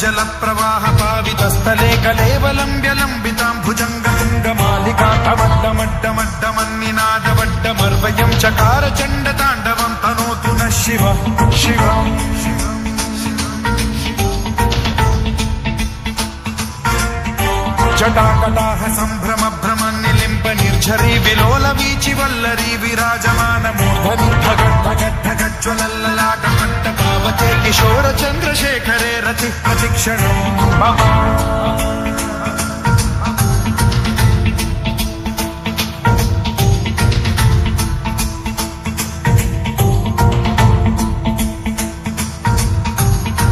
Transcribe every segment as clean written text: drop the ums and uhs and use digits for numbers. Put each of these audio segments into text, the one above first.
जल प्रवाह पावितस्थले कलेवलम्ब्य लम्बितां भुजङ्गतुङ्गमालिका तवड्डमड्डमड्डमन्निनादवड्डमर्वयं चकार चण्डताण्डवं तनोतु नः शिव शिवम् जटाकटाह सम्भ्रम भ्रमन्निलिम्ब निर्झरी विलोल वीचि वल्लरी विराजमान मूर्धनि धगद्धगद्धगज्ज्वलल्ललाटपट्ट पावके किशोर चन्द्रशेखरे रति प्रतिक्षणम् मम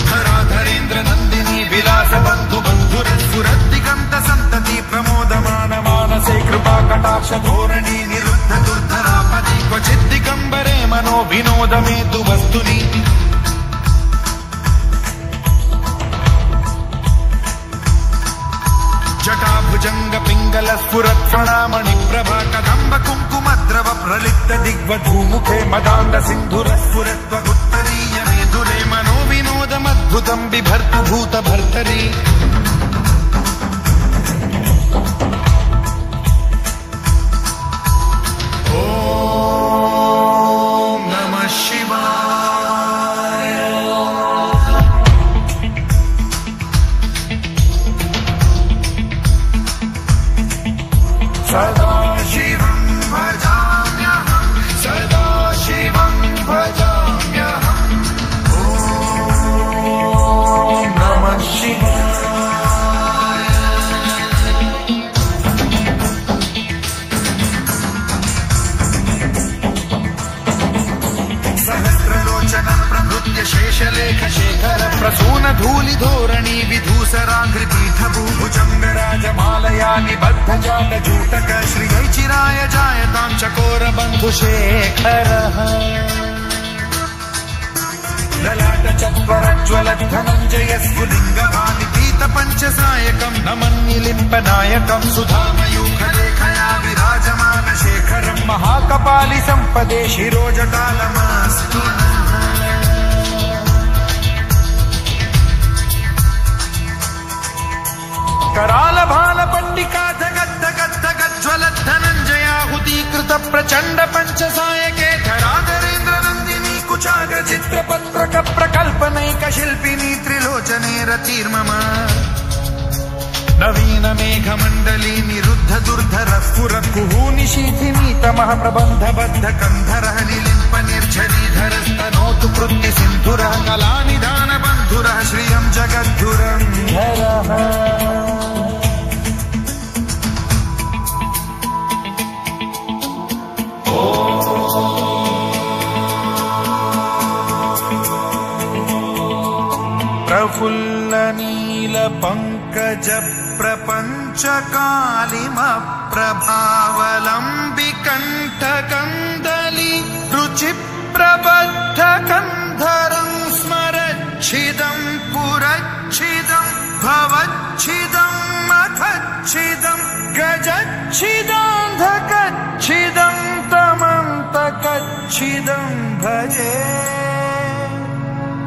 धराधरेन्द्र नन्दिनी विलास बन्धु बन्धुरस्फुरद्दिगन्त सन्तति प्रमोदमान मानसे कृपा कटाक्ष धोरणी निरुद्ध दुर्धरापदि क्वचिद्दिगम्बरे मनो विनोदमेतु वस्तुनि जटाभुजंग पिंगल स्फुरत् प्रणामणि प्रभा कदम्ब कुङ्कुमद्रव प्रलिप्त दिग्वधूमुखे मदान्ध सिन्धुरस्फुरत्वगुत्तरीय मेधुरे मनो विनोदमद्भुतं बिभर्तु भूत भर्तरि ॐ नमः शिवाय सदा शिवं भजाम्यहं सदा शिवं भजाम्यहं ॐ नमः शिवाय सहस्रलोचन प्रभृत्य शेषलेख शेखर प्रसून धूलि धोरणी विधूसराघ्रिपीठ भुजंगराजमालया निबद्ध जातजूटक श्रियैचिराय जायतां चकोर बन्धुशेखरः ललाट चत्वरज्ज्वल धनञ्जय स्फुलिङ्गभानि पीत पञ्चसायकं नमन्निलिम्पनायकं सुधामयूखलेखया विराजमान शेखरं महाकपालि सम्पदे शिरोजटालमास्तु कराल भाल पट्टिका धगद्धगद्धगज्ज्वलत् धनञ्जयाहुतीकृत प्रचण्ड पञ्चसायके धराधरेन्द्र नन्दिनी कुचाग्र चित्रपत्रक प्रकल्पनैक शिल्पिनी त्रिलोचने रतिर्मम नवीन मेघमण्डली निरुद्ध दुर्धर स्फुर कुहूनि शीथिनी तमः प्रबन्ध बद्ध कन्धरः निलिम्प निर्झरीधरस्तनोतु कृत्ति सिन्धुरः कलानिधान बन्धुरः श्रियं जगद्धुरन्धरः प्रफुल्ल नील पंकज प्रपंच कालिम प्रभावलंबि कंठ कंदली रुचि प्रबद्ध कंधरं स्मरच्छिदं पुरच्छिदं भवच्छिदं मखच्छिदं गजच्छिदान्धकच्छिदं तमन्तकच्छिदं भजे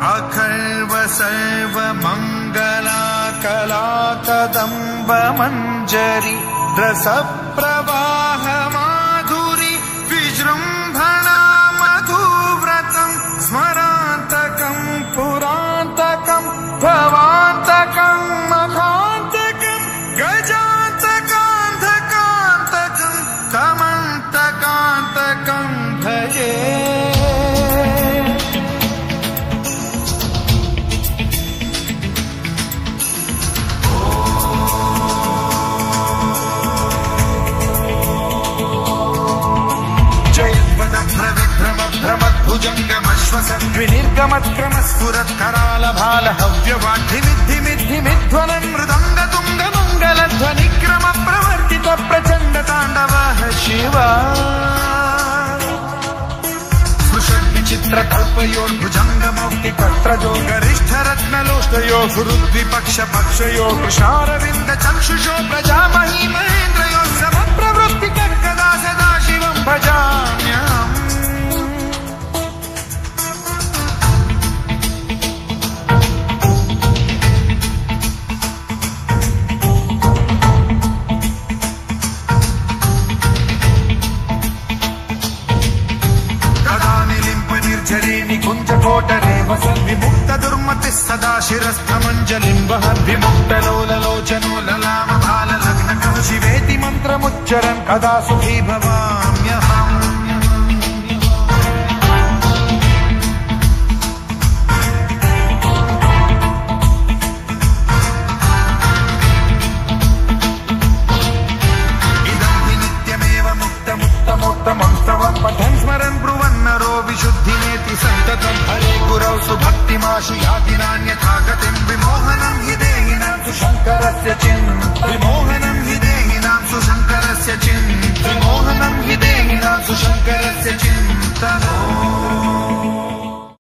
अखर्व सर्व मंगला कला कदम्ब मंजरी रस प्रवाह माधुरी विजृंभणा मधुव्रतं स्मरान्तकं पुरान्तकं भवान्तकं मखान्तकं गजान्तकान्धकान्तकं तमन्तकान्तकं भजे भुजंगमश्वसद्विनिर्गमत्क्रम स्फुरत् कराल भाल हव्यवाढ्धिमिद्धिमिद्धि नेत्रकल्पयोर्भुजङ्गमौक्ति पत्रजो गरिष्ठरत्नलोष्टयो गुरुद्विपक्षपक्षयो कृशारविन्द चक्षुषो प्रजामही महेन्द्रयो समप्रवृत्तिकदा सदा शिवं भजाम्यहम् निकुञ्जकोटरे वसन् विमुक्त दुर्मतिः सदा शिरस्थमञ्जलिं वहन् विमुक्तलोललोचनो ललामभाललग्नकः शिवेति मन्त्रमुच्चरन् कदा सुखी भवाम्यहम् इदं हि नित्यमेव मुक्तमुत्तमोत्तमं स्तवं पठन् स्मरन् ब्रुवन्नरो विशुद्धिनेति सन्ततं हरे गुरौ सुभक्तिमाशु याति नान्यथा गतिं विमोहनं हि देहिनां तु शङ्करस्य चिन्ता विमोहनं